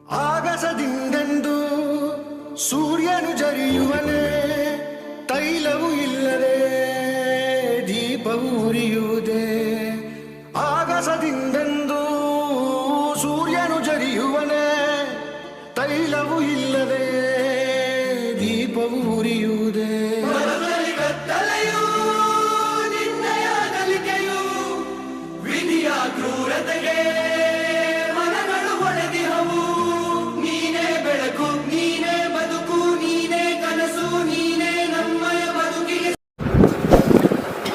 ಆಗಸದಿಂದೆಂದು ಸೂರ್ಯನು ಜರಿಯುವನೇ, ತೈಲವು ಇಲ್ಲದೆ ದೀಪವು ಉರಿಯುವುದೇ. ಆಗಸದಿಂದೆಂದು ಸೂರ್ಯನು ಜರಿಯುವನೇ, ತೈಲವು ಇಲ್ಲದೆ ದೀಪವು ಉರಿಯುವುದೇ. ಕತ್ತಲೆಯು ನಿನ್ನಯ ನಲಿಕೆಯು ವಿಧಿಯ ಕ್ರೂರತೆಗೆ ಮನಗಳು ಒಡೆದಿಹವು. ನೀನೇ ಬೆಳಕು, ನೀನೇ ಬದುಕು, ನೀನೇ ಕನಸು, ನೀನೇ ನಮ್ಮಯ ಬದುಕಿಗೆ.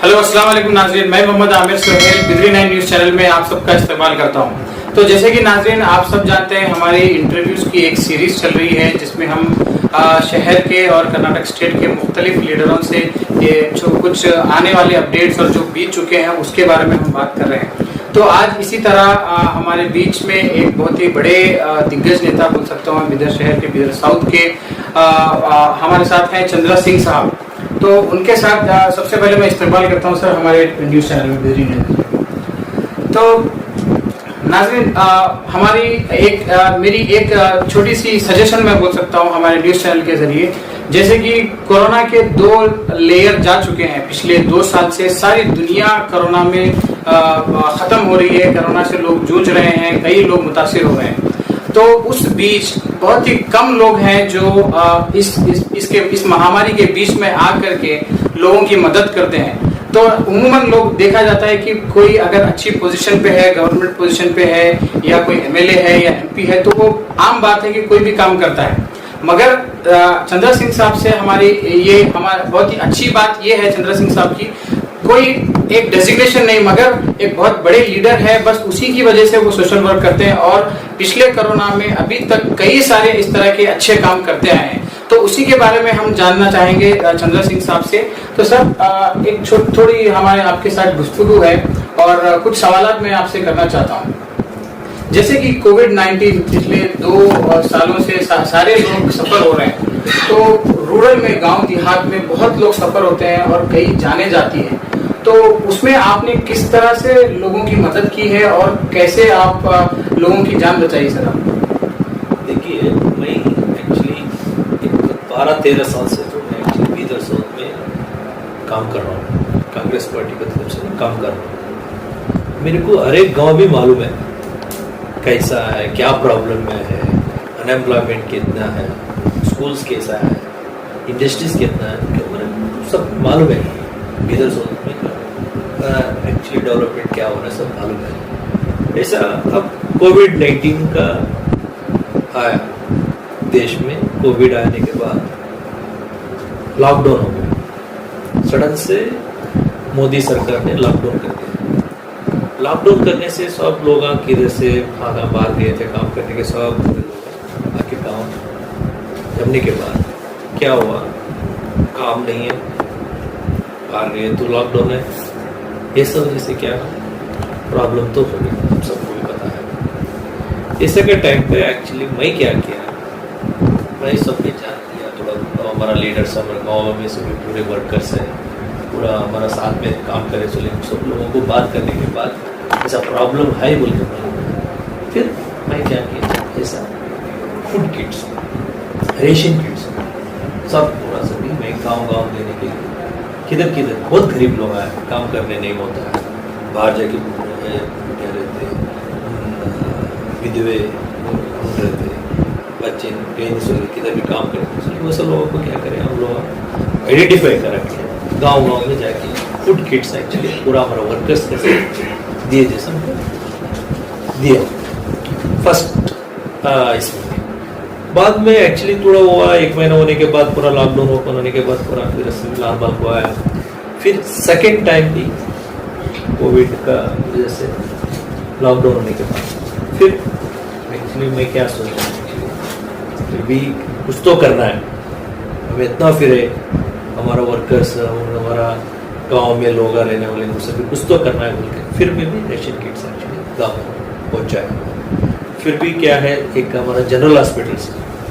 हेलो अस्सलाम वालेकुम नाज़रीन, मैं मोहम्मद आमिर सुहेल बिदरी 9 न्यूज़ चैनल में आप सबका इस्तेमाल करता हूं। तो जैसे कि नाज़रीन आप सब जानते हैं, हमारी इंटरव्यूज़ की एक सीरीज़ चल रही है जिसमें हम शहर के और कर्नाटक स्टेट के मुख्तलिफ लीडरों से ये जो कुछ आने वाले अपडेट्स और जो बीत चुके हैं उसके बारे में हम बात कर रहे हैं। तो आज इसी तरह हमारे बीच में एक बहुत ही बड़े दिग्गज नेता बोल सकता हूँ, बिदर शहर के, बिदर साउथ के हमारे साथ हैं चंद्रा सिंह साहब। तो उनके साथ सबसे पहले मैं इस्तेमाल करता हूँ सर हमारे न्यूज़ चैनल में बिदरी ने। तो नाज़रीन हमारी मेरी एक छोटी सी सजेशन मैं बोल सकता हूँ हमारे न्यूज़ चैनल के ज़रिए। जैसे कि कोरोना के 2 लेयर जा चुके हैं, पिछले 2 साल से सारी दुनिया कोरोना में ख़त्म हो रही है, कोरोना से लोग जूझ रहे हैं, कई लोग मुतासिर हो रहे हैं। तो उस बीच बहुत ही कम लोग हैं जो इस महामारी के बीच में आकर के लोगों की मदद करते हैं। तो उम्मूमन लोग देखा जाता है कि कोई अगर अच्छी पोजीशन पे है, गवर्नमेंट पोजीशन पे है, या कोई एमएलए है या एमपी है, तो वो आम बात है कि कोई भी काम करता है। मगर चंद्रा सिंह साहब से हमारी बहुत ही अच्छी बात ये है चंद्रा सिंह साहब की, कोई एक डेजिग्नेशन नहीं मगर एक बहुत बड़े लीडर है, बस उसी की वजह से वो सोशल वर्क करते हैं और पिछले कोरोना में अभी तक कई सारे इस तरह के अच्छे काम करते आए हैं। तो उसी के बारे में हम जानना चाहेंगे चंद्रा सिंह साहब से। तो सर एक थोड़ी हमारे आपके साथ गुफ्तगू है और कुछ सवालात मैं आपसे करना चाहता हूँ। जैसे कि कोविड-19 पिछले 2 सालों से सारे लोग सफ़र हो रहे हैं, तो रूरल में, गांव देहात में बहुत लोग सफ़र होते हैं और कई जाने जाती हैं। तो उसमें आपने किस तरह से लोगों की मदद की है और कैसे आप लोगों की जान बचाई सर? आप देखिए, मैं एक्चुअली 12-13 साल से तो मैं एक्चुअली बिदर साउथ में काम कर रहा हूँ, कांग्रेस पार्टी की तरफ से काम कर रहा हूँ। मेरे को हर एक गाँव भी मालूम है कैसा है, क्या प्रॉब्लम में है, अनएम्प्लॉयमेंट कितना है, स्कूल्स कैसा है, इंडस्ट्रीज कितना है, सब मालूम है। बिदर साउथ में एक्चुअली डेवलपमेंट क्या हो रहा है सब मालूम है। ऐसा अब कोविड-19 का आया देश में, कोविड आने के बाद लॉकडाउन हो गया, सडन से मोदी सरकार ने लॉकडाउन कर दिया। लॉकडाउन करने से सब लोग किधर से खाना बाहर गए थे काम करने के, सब आके गाँव जमने के बाद क्या हुआ, काम नहीं है, बाहर गए तो लॉकडाउन है, ये सब वजह से क्या प्रॉब्लम तो हो गई, सबको भी पता है। इस के टाइम पे एक्चुअली मैं क्या किया, मैं सबके जान दिया थोड़ा, हमारा लीडर्स, हमारे गाँव में सभी पूरे वर्कर्स हैं, पूरा हमारा साथ में काम करे चले, सब लोगों को बात करने के बाद ऐसा प्रॉब्लम है बोल के फिर मैं क्या किया, ऐसा फूड किट्स, रेशन किट्स सब पूरा सभी मैं गाँव देने के लिए, किधर बहुत गरीब लोग आए, काम करने नहीं होता है, बाहर जाके क्या रहते हैं, विधवे रहते, बच्चे पेरेंट्स वगैरह किधर भी काम करते, वो सब लोगों को क्या करें, हम लोग आइडेंटिफाई करेंगे, गाँव में जाके फूड किट्स एक्चुअली पूरा हमारा वर्कर्स के दिए, जैसा दिया फर्स्ट इसमें। बाद में एक्चुअली थोड़ा हुआ, 1 महीना होने के बाद पूरा लॉकडाउन ओपन होने के बाद पूरा फिर नॉर्मल हुआ है। फिर सेकेंड टाइम भी कोविड का वजह से लॉकडाउन होने के बाद फिर एक्चुअली मैं क्या सोच रहा हूँ, फिर भी कुछ तो करना है, हमें इतना फिरे हमारा वर्कर्स, हमारा गांव में लोग रहने वाले उनसे भी कुछ तो करना है बोल के फिर मैं भी रेशन किट्स एक्चुअली गाँव पहुँचाया। फिर भी क्या है, एक हमारा जनरल हॉस्पिटल्स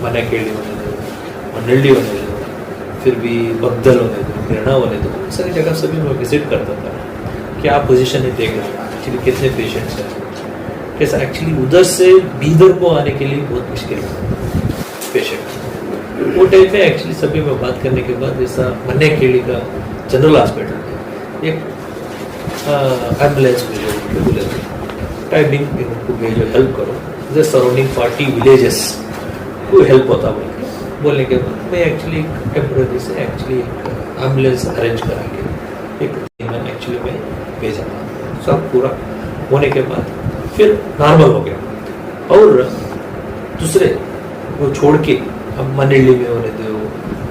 मनेकेली होने दो, मनल्ली होने दो, फिर भी बगदल होने दो, गिरणा होने दो, सारी जगह सभी मैं विजिट करता था, क्या पोजीशन है देख रहा था एक्चुअली कितने पेशेंट्स हैं। कैसा एक्चुअली उधर से बीदर को आने के लिए बहुत मुश्किल है पेशेंट। वो टाइम में एक्चुअली सभी में बात करने के बाद जैसा मन्ने खेड़ी का जनरल हॉस्पिटल में एक एम्बुलेंस भेजो, बोले टाइमिंग उनको भेजो, हेल्प करो, जैसे सराउंडिंग 40 विलेजेस को हेल्प होता बोलने के बाद मैं एक्चुअली टेम्पोररी से एक्चुअली एक एम्बुलेंस अरेंज करा के एक एक्चुअली मैं भेजा था। सब पूरा होने के बाद फिर नॉर्मल हो गया। और दूसरे वो छोड़ के अब मंडली में होने दो,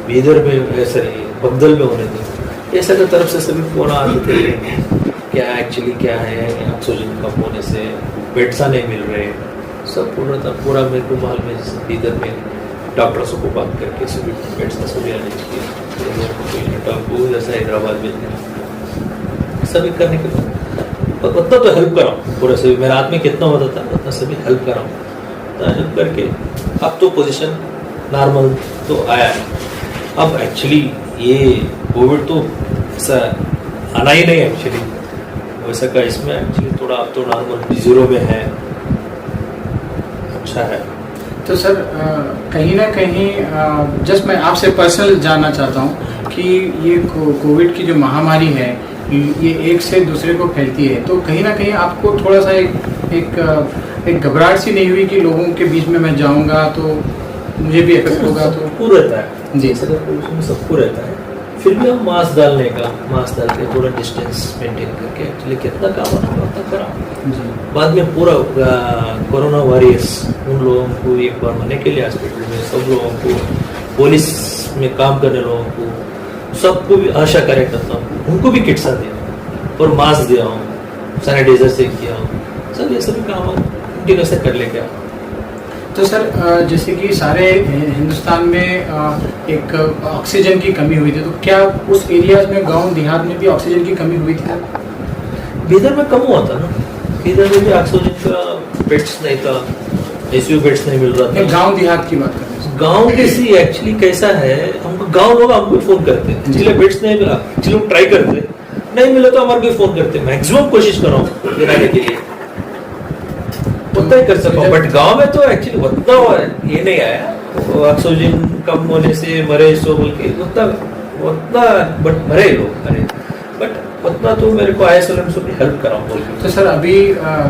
बीदर में सॉरी बगदल में होने दो, ऐसा की तरफ से सभी फोन आते थे क्या एक्चुअली क्या है, ऑक्सीजन कम होने से बेड्स नहीं मिल रहे, सब पूरा मेरे को माल में जैसे बीदर में डॉक्टर्स को बात करके सभी बेड्स का सभी अरेंज किया, जैसा हैदराबाद में सभी करने के बाद उतना तो हेल्प करा पूरा सभी, मेरा हाथ में कितना होता था उतना सभी हेल्प करा, तो हेल्प करके अब तो पोजीशन नॉर्मल तो आया है। अब एक्चुअली ये कोविड तो ऐसा आना ही नहीं है एक्चुअली, वैसा का इसमें एक्चुअली थोड़ा अब तो नॉर्मल 0 में है, अच्छा है। तो सर कहीं ना कहीं जस्ट मैं आपसे पर्सनल जानना चाहता हूँ कि ये कोविड की जो महामारी है ये एक से दूसरे को फैलती है, तो कहीं ना कहीं आपको थोड़ा सा एक घबराहट सी नहीं हुई कि लोगों के बीच में मैं जाऊंगा तो मुझे भी इफेक्ट होगा? तो सबको रहता है जी, सबको रहता है, फिर भी हम मास्क डाल के थोड़ा डिस्टेंस मेंटेन करके एक्चुअली कितना काम आता करा। बाद में पूरा कोरोना वॉरियर्स उन लोगों को एक बार मरने के लिए हॉस्पिटल में सब लोगों को, पुलिस में काम करने लोगों को सबको भी आशा करे करता हूँ, उनको भी किट्स दिया और मास्क दिया हूँ, सैनिटाइजर से किया हूँ, सब ये सभी काम कंटिन्यू से कर लेके। तो सर जैसे कि सारे हिंदुस्तान में एक ऑक्सीजन की कमी हुई थी, तो क्या उस एरियाज में गांव देहात में भी ऑक्सीजन की कमी हुई थी? बीदर में कम हुआ था ना, बीदर में भी ऑक्सीजन का बेड्स नहीं था, आईसीयू बेड्स नहीं मिल रहा था। गांव देहात की बात कर रहे हैं। गांव कैसी एक्चुअली कैसा है, हमको गांव लोग हमको फोन करते हैं, चलिए बेड्स नहीं मिला, चलो ट्राई करते, नहीं मिला तो हमारे को फोन करते, मैक्सिमम कोशिश कर रहा हूँ दिलाने के लिए, उतना ही कर सकता हूँ। बट गांव में तो एक्चुअली उतना ये नहीं आया, ऑक्सीजन कम होने से मरे सो बोल के उतना बट मरे लोग, अरे बट उतना तो मेरे को आईएसएलएम से भी हेल्प कराऊँ बोल के। तो सर अभी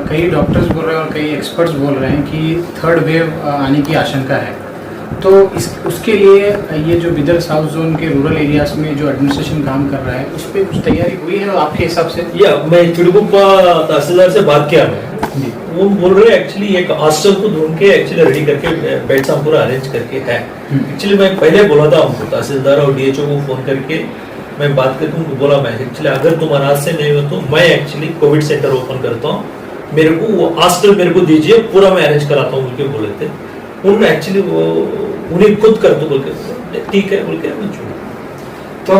कई डॉक्टर्स बोल रहे हैं और कई एक्सपर्ट्स बोल रहे हैं कि 3rd वेव आने की आशंका है, तो उसके लिए ये जो बिदर साउथ जोन के रूरल एरियाज में जो एडमिनिस्ट्रेशन काम कर रहा है उस पर कुछ तैयारी हुई है आपके हिसाब से? या मैं चिड़गुप्पा तहसीलदार से बात किया मैं, वो बोल रहे एक्चुअली एक हॉस्टल को ढूंढ के एक्चुअली रेडी करके बेड्स हम पूरा अरेंज करके है। एक्चुअली मैं पहले बोला था उनको, तहसीलदार और डीएचओ को फोन करके मैं बात करके उनको बोला, मैं एक्चुअली अगर तुम अनाज से नहीं हो तो मैं एक्चुअली कोविड सेंटर ओपन करता हूँ, मेरे को वो हॉस्टल मेरे को दीजिए, पूरा मैं अरेंज कराता हूँ बोल के बोले थे। उन्होंने एक्चुअली वो उन्हें खुद कर दो बोल के, ठीक है बोल के मैं छोड़ा। तो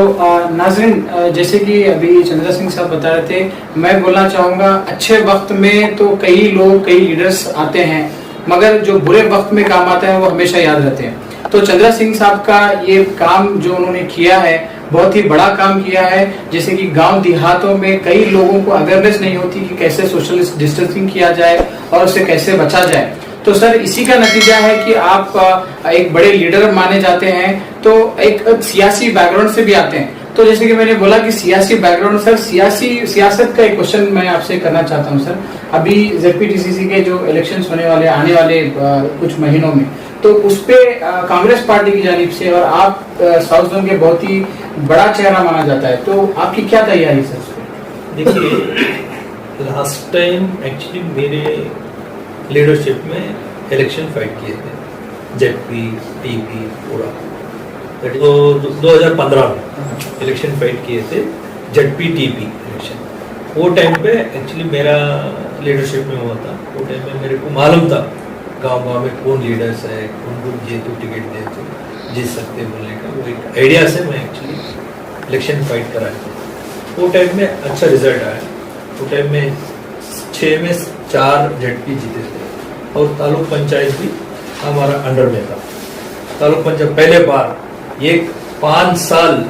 नाज़रीन जैसे कि अभी चंद्रा सिंह साहब बता रहे थे, मैं बोलना चाहूँगा अच्छे वक्त में तो कई लोग कई लीडर्स आते हैं, मगर जो बुरे वक्त में काम आते हैं वो हमेशा याद रहते हैं। तो चंद्रा सिंह साहब का ये काम जो उन्होंने किया है बहुत ही बड़ा काम किया है, जैसे कि गांव देहातों में कई लोगों को अवेयरनेस नहीं होती कि कैसे सोशल डिस्टेंसिंग किया जाए और उससे कैसे बचा जाए। तो सर इसी का नतीजा है कि आप एक बड़े लीडर माने जाते हैं, तो एक सियासी बैकग्राउंड से भी आते हैं। तो जैसे कि मैंने बोला कि सियासी बैकग्राउंड, सर सियासत का एक क्वेश्चन मैं आपसे करना चाहता हूं सर। अभी जेडपीटीसीसी के जो इलेक्शंस होने वाले आने वाले कुछ महीनों में, तो उस पे कांग्रेस पार्टी की जानिब से और आप साउथ जोन के बहुत ही बड़ा चेहरा माना जाता है, तो आपकी क्या तैयारी सर? देखिए लास्ट टाइम एक्चुअली मेरे लीडरशिप में इलेक्शन फाइट किए थे, जेडपी टीपी पूरा, तो 2015 में इलेक्शन फाइट किए थे जेडपी टीपी इलेक्शन। वो टाइम पे एक्चुअली मेरा लीडरशिप में हुआ था, वो टाइम में मेरे को मालूम था गांव में कौन लीडर्स है, कौन को ये तो टिकट दे तो जीत सकते बोलने का, वो एक आइडिया से मैं एक्चुअली इलेक्शन फाइट कराया था। वो टाइम में अच्छा रिजल्ट आया, वो टाइम में 6 में 4 जेडपी जीते थे और तालुक पंचायत भी हमारा अंडर में था। तालुक पंचायत पहले बार एक 5 साल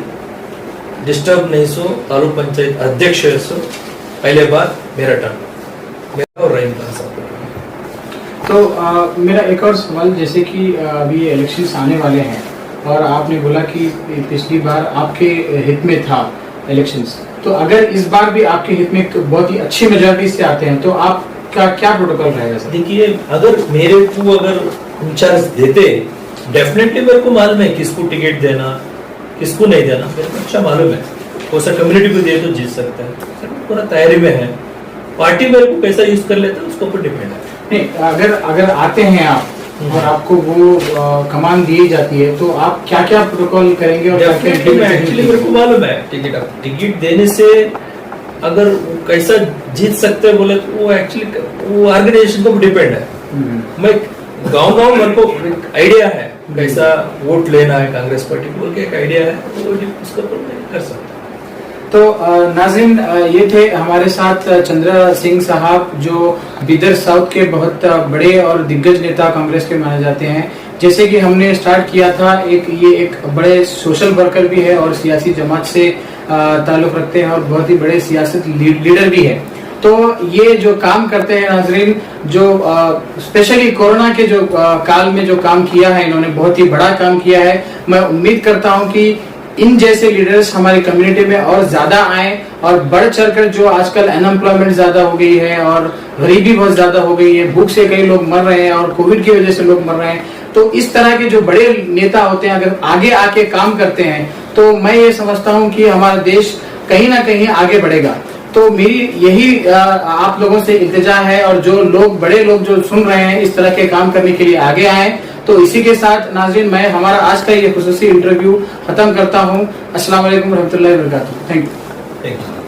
डिस्टर्ब नहीं सो तालुक पंचायत अध्यक्ष है, सो पहले बार मेरा टर्न, मेरा और रहीम खान साहब। तो मेरा एक और सवाल, जैसे कि अभी इलेक्शंस आने वाले हैं और आपने बोला कि पिछली बार आपके हित में था इलेक्शंस, तो अगर इस बार भी आपके हित में बहुत ही अच्छी मेजॉरिटी से आते हैं तो आपका क्या प्रोटोकॉल रहेगा सर? देखिए, अगर मेरे को इंचार्ज देते, डेफिनेटली मेरे को मालूम है किसको टिकट देना किसको नहीं देना, मेरे को अच्छा मालूम है। वो सर कम्युनिटी को दे तो जीत सकता है, सर पूरा तैयारी में है। पार्टी मेरे को कैसा यूज कर लेता है उसके ऊपर डिपेंड है। नहीं, अगर आते हैं आप और आपको वो कमान दी जाती है तो आप क्या क्या प्रोटोकॉल करेंगे और क्या क्या एक्चुअली मेरे को मालूम है टिकट देने से अगर वो कैसा जीत सकते हैं बोले तो वो एक्चुअली वो ऑर्गेनाइजेशन को डिपेंड है। मैं गांव मेरे को आइडिया है कैसा वोट लेना है कांग्रेस पार्टी को, बोल के एक आइडिया है, तो उसके ऊपर मैं कर सकता हूँ। तो नाज़रीन, ये थे हमारे साथ चंद्र सिंह साहब, जो बिदर साउथ के बहुत बड़े और दिग्गज नेता कांग्रेस के माने जाते हैं। जैसे कि हमने स्टार्ट किया था, ये एक बड़े सोशल वर्कर भी है और सियासी जमात से ताल्लुक रखते हैं और बहुत ही बड़े सियासत लीडर भी है। तो ये जो काम करते हैं नाज़रीन, जो स्पेशली कोरोना के जो काल में जो काम किया है, इन्होंने बहुत ही बड़ा काम किया है। मैं उम्मीद करता हूँ कि इन जैसे लीडर्स हमारी कम्युनिटी में और ज्यादा आए और बढ़ चढ़कर, जो आजकल अनएम्प्लॉयमेंट ज्यादा हो गई है और गरीबी बहुत ज्यादा हो गई है, भूख से कई लोग मर रहे हैं और कोविड की वजह से लोग मर रहे हैं, तो इस तरह के जो बड़े नेता होते हैं अगर आगे आके काम करते हैं तो मैं ये समझता हूँ कि हमारा देश कहीं ना कहीं आगे बढ़ेगा। तो मेरी यही आप लोगों से इल्तिजा है, और जो लोग बड़े लोग जो सुन रहे हैं इस तरह के काम करने के लिए आगे आए। तो इसी के साथ नाज़रीन, मैं हमारा आज का ये खुसूसी इंटरव्यू खत्म करता हूँ। अस्सलाम वालेकुम रहमतुल्लाहि व बरकातुहू। Thank you.